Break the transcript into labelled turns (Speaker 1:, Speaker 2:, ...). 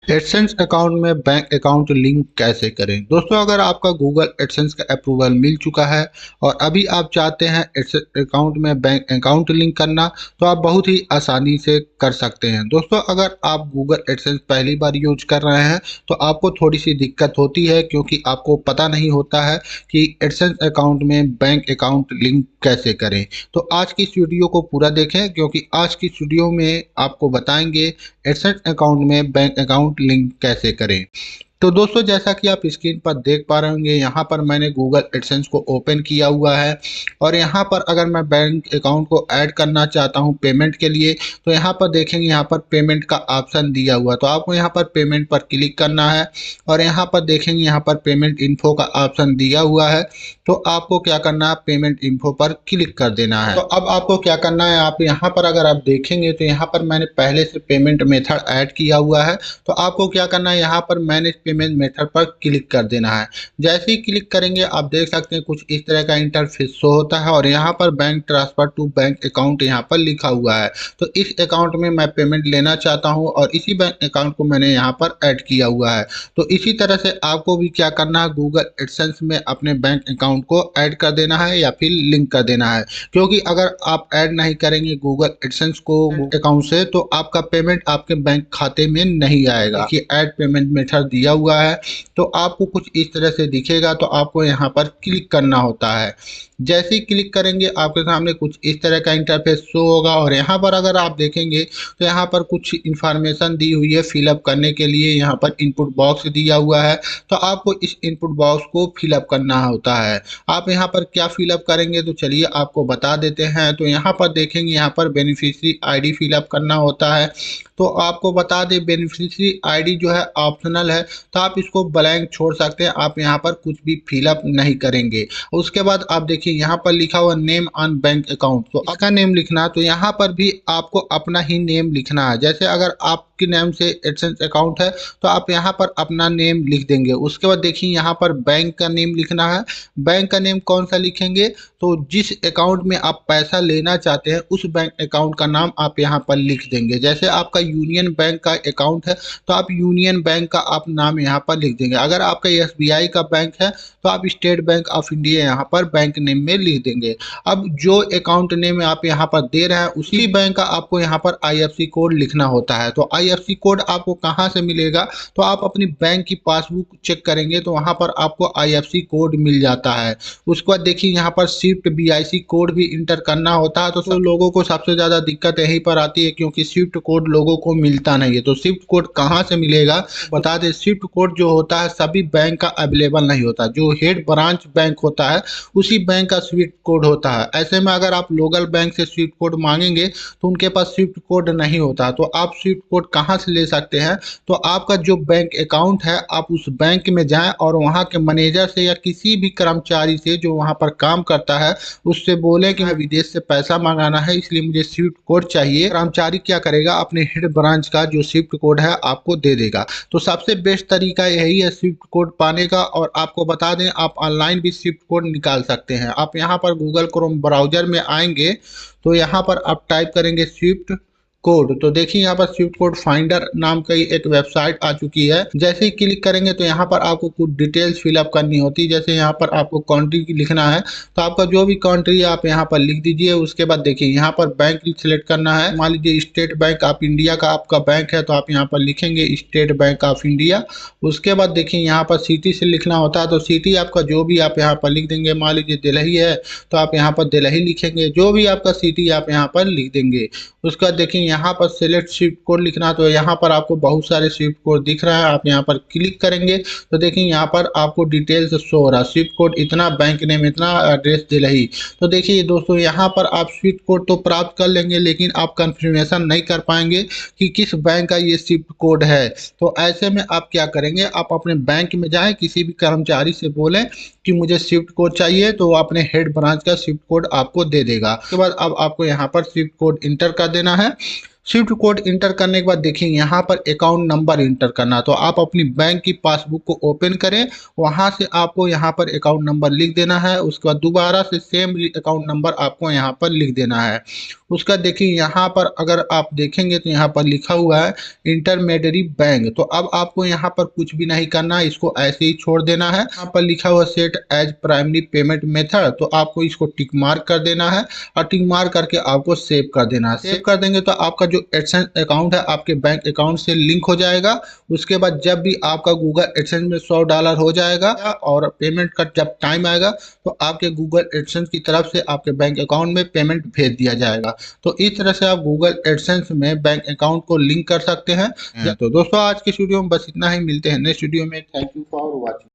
Speaker 1: AdSense account में bank account link कैसे करें। दोस्तों, अगर आपका गूगल एडसेंस का अप्रूवल मिल चुका है और अभी आप चाहते हैं एडसेंस अकाउंट में बैंक अकाउंट लिंक करना, तो आप बहुत ही आसानी से कर सकते हैं। दोस्तों, अगर आप गूगल एडसेंस पहली बार यूज कर रहे हैं तो आपको थोड़ी सी दिक्कत होती है, क्योंकि आपको पता नहीं होता है कि एडसेंस अकाउंट में बैंक अकाउंट लिंक कैसे करें। तो आज की इस वीडियो को पूरा देखें, क्योंकि आज की इस वीडियो में आपको बताएंगे एडसेंस अकाउंट में बैंक अकाउंट लिंक कैसे करें। तो दोस्तों, जैसा कि आप स्क्रीन पर देख पा रहे होंगे, यहाँ पर मैंने गूगल एडसेंस को ओपन किया हुआ है और यहाँ पर अगर मैं बैंक अकाउंट को ऐड करना चाहता हूँ पेमेंट के लिए, तो यहाँ पर देखेंगे यहाँ पर पेमेंट का ऑप्शन दिया हुआ है। तो आपको यहाँ पर पेमेंट पर क्लिक करना है और यहाँ पर देखेंगे यहाँ पर पेमेंट इन्फो का ऑप्शन दिया हुआ है। तो आपको क्या करना है, पेमेंट इन्फो पर क्लिक कर देना है। तो अब आपको क्या करना है, आप यहाँ पर अगर आप देखेंगे तो यहाँ पर मैंने पहले से पेमेंट मेथड ऐड किया हुआ है। तो आपको क्या करना है, यहाँ पर मैनेज पेमेंट मेथड पर क्लिक कर देना है। जैसे ही क्लिक करेंगे आप देख सकते हैं कुछ इस तरह का इंटरफेस शो होता है और यहाँ पर bank transfer to bank account यहाँ पर लिखा हुआ है। तो इस अकाउंट में मैं पेमेंट लेना चाहता हूँ और इसी बैंक अकाउंट को मैंने यहाँ पर ऐड किया हुआ है। तो इसी तरह से आपको भी क्या करना है, गूगल एडसेंस में अपने बैंक अकाउंट को ऐड कर देना है या फिर लिंक कर देना है। क्योंकि अगर आप ऐड नहीं करेंगे गूगल एडसेंस को अकाउंट से, तो आपका पेमेंट आपके बैंक खाते में नहीं आएगा। कि ऐड पेमेंट मेथड दिया हुआ है, तो आपको कुछ इस तरह से दिखेगा। तो आपको यहाँ पर क्लिक करना होता है। जैसे ही क्लिक करेंगे आपके सामने कुछ इस तरह का इंटरफेस शो होगा और यहाँ पर अगर आप देखेंगे तो यहाँ पर कुछ इंफॉर्मेशन दी हुई है फिलअप करने के लिए। यहाँ पर इनपुट बॉक्स दिया हुआ है, तो आपको इस इनपुट बॉक्स को फिलअप करना होता है। आप यहाँ पर क्या फिलअप करेंगे, तो चलिए आपको बता देते हैं। तो यहाँ पर देखेंगे यहाँ पर बेनिफिशियरी आईडी फिलअप करना होता है। तो आपको बता दें बेनिफिशियरी आईडी जो है ऑप्शनल है, तो आप इसको ब्लैंक छोड़ सकते हैं। आप यहाँ पर कुछ भी फिलअप नहीं करेंगे। उसके बाद आप देखिए यहाँ पर लिखा हुआ नेम ऑन बैंक अकाउंट, तो आपका नेम लिखना। तो यहाँ पर भी आपको अपना ही नेम लिखना है। जैसे अगर आपके नेम से एडसेंस अकाउंट है तो आप यहाँ पर अपना नेम लिख देंगे। उसके बाद देखिए यहाँ पर बैंक का नेम लिखना है। बैंक का नेम कौन सा लिखेंगे, तो जिस अकाउंट में आप पैसा लेना चाहते हैं उस बैंक अकाउंट का नाम आप यहाँ पर लिख देंगे। जैसे आपका यूनियन बैंक का अकाउंट है तो आप यूनियन बैंक का आप नाम यहाँ पर लिख देंगे। अगर आपका एसबीआई का बैंक है तो आप स्टेट बैंक ऑफ इंडिया यहाँ पर बैंक नेम में लिख देंगे। अब जो अकाउंट नेम आप यहाँ पर दे रहे हैं उसी बैंक का आपको यहाँ पर आईएफएससी कोड लिखना होता है। तो आईएफएससी कोड आपको कहाँ से मिलेगा, तो आप अपनी बैंक की पासबुक चेक करेंगे तो वहाँ पर आपको आईएफएससी कोड मिल जाता है। उसके बाद देखिए यहाँ पर स्विफ्ट बीआईसी कोड भी इंटर करना होता है। तो लोगों को सबसे ज़्यादा दिक्कत यहीं पर आती है, क्योंकि स्विफ्ट कोड लोगों को मिलता नहीं है। तो स्विफ्ट कोड कहाँ से मिलेगा, बता दें। स्विफ्ट कोड जो होता है सभी बैंक का अवेलेबल नहीं होता। जो हेड ब्रांच बैंक होता है उसी बैंक का स्विफ्ट कोड होता है। ऐसे में अगर आप लोकल बैंक से स्विफ्ट कोड मांगेंगे तो उनके पास स्विफ्ट कोड नहीं होता। तो आप स्विफ्ट कोड कहाँ से ले सकते हैं, तो आपका जो बैंक अकाउंट है आप उस बैंक में जाएं और वहाँ के मैनेजर से या किसी भी कर्मचारी से जो वहाँ पर काम करता है उससे बोलें कि मैं विदेश से पैसा मंगाना है, इसलिए मुझे स्विफ्ट कोड चाहिए। कर्मचारी क्या करेगा, अपने हेड ब्रांच का जो स्विफ्ट कोड है आपको दे देगा। तो सबसे बेस्ट तरीका यही है स्विफ्ट कोड पाने का। और आपको बता दें आप ऑनलाइन भी स्विफ्ट कोड निकाल सकते हैं। आप यहाँ पर गूगल क्रोम ब्राउजर में आएंगे तो यहाँ पर आप टाइप करेंगे स्विफ्ट कोड। तो देखिए यहाँ पर स्विफ्ट कोड फाइंडर नाम की एक वेबसाइट आ चुकी है। जैसे ही क्लिक करेंगे तो यहाँ पर आपको कुछ डिटेल्स फिलअप करनी होती है। जैसे यहाँ पर आपको कंट्री की लिखना है, तो आपका जो भी कंट्री है आप यहाँ पर लिख दीजिए। उसके बाद देखिए यहाँ पर बैंक सिलेक्ट करना है। मान लीजिए स्टेट बैंक ऑफ इंडिया का आपका बैंक है तो आप यहाँ पर लिखेंगे स्टेट बैंक ऑफ इंडिया। उसके बाद देखिए यहाँ पर सिटी से लिखना होता है, तो सिटी आपका जो भी आप यहाँ पर लिख देंगे। मान लीजिए दिल्ली है तो आप यहाँ पर दिल्ली लिखेंगे। जो भी आपका सिटी आप यहाँ पर लिख देंगे। उसके बाद देखिए यहाँ पर सिलेक्ट स्विफ्ट कोड लिखना, तो यहाँ पर आपको बहुत सारे स्विफ्ट कोड दिख रहा है। आप यहाँ पर क्लिक करेंगे तो देखिए यहाँ पर आपको डिटेल्स शो हो रहा है, स्विफ्ट कोड इतना, बैंक नेम इतना, एड्रेस दिल्ली। तो देखिए दोस्तों यहाँ पर आप स्विफ्ट कोड तो प्राप्त कर लेंगे, लेकिन आप कंफर्मेशन नहीं कर पाएंगे कि किस बैंक का ये स्विफ्ट कोड है। तो ऐसे में आप क्या करेंगे, आप अपने बैंक में जाएं, किसी भी कर्मचारी से बोलें कि मुझे स्विफ्ट कोड चाहिए, तो वो अपने हेड ब्रांच का स्विफ्ट कोड आपको दे देगा। उसके बाद अब आपको यहाँ पर स्विफ्ट कोड इंटर कर देना है। स्विफ्ट कोड इंटर करने के बाद देखिए यहाँ पर अकाउंट नंबर इंटर करना, तो आप अपनी बैंक की पासबुक को ओपन करें, वहां से आपको यहाँ पर अकाउंट नंबर लिख देना है। उसके बाद दोबारा से सेम अकाउंट नंबर आपको यहाँ पर लिख देना है। उसका देखिए यहाँ पर अगर आप देखेंगे तो यहाँ पर लिखा हुआ है इंटरमेडियरी बैंक, तो अब आपको यहाँ पर कुछ भी नहीं करना है, इसको ऐसे ही छोड़ देना है। यहाँ पर लिखा हुआ set as primary payment method, तो आपको इसको टिक मार्क कर देना है और टिक मार्क करके आपको सेव कर देना है। सेव कर देंगे तो आपका जो एडसेंस अकाउंट है आपके बैंक अकाउंट से लिंक हो जाएगा। उसके बाद जब भी आपका गूगल एडसेंस में $100 हो जाएगा और पेमेंट का जब टाइम आएगा तो आपके गूगल एडसेंस की तरफ से आपके बैंक अकाउंट में पेमेंट भेज दिया जाएगा। तो इस तरह से आप गूगल एडसेंस में बैंक अकाउंट को लिंक कर सकते हैं। तो दोस्तों आज की वीडियो में बस इतना ही, मिलते हैं नेक्स्ट वीडियो में। Thank you for watching.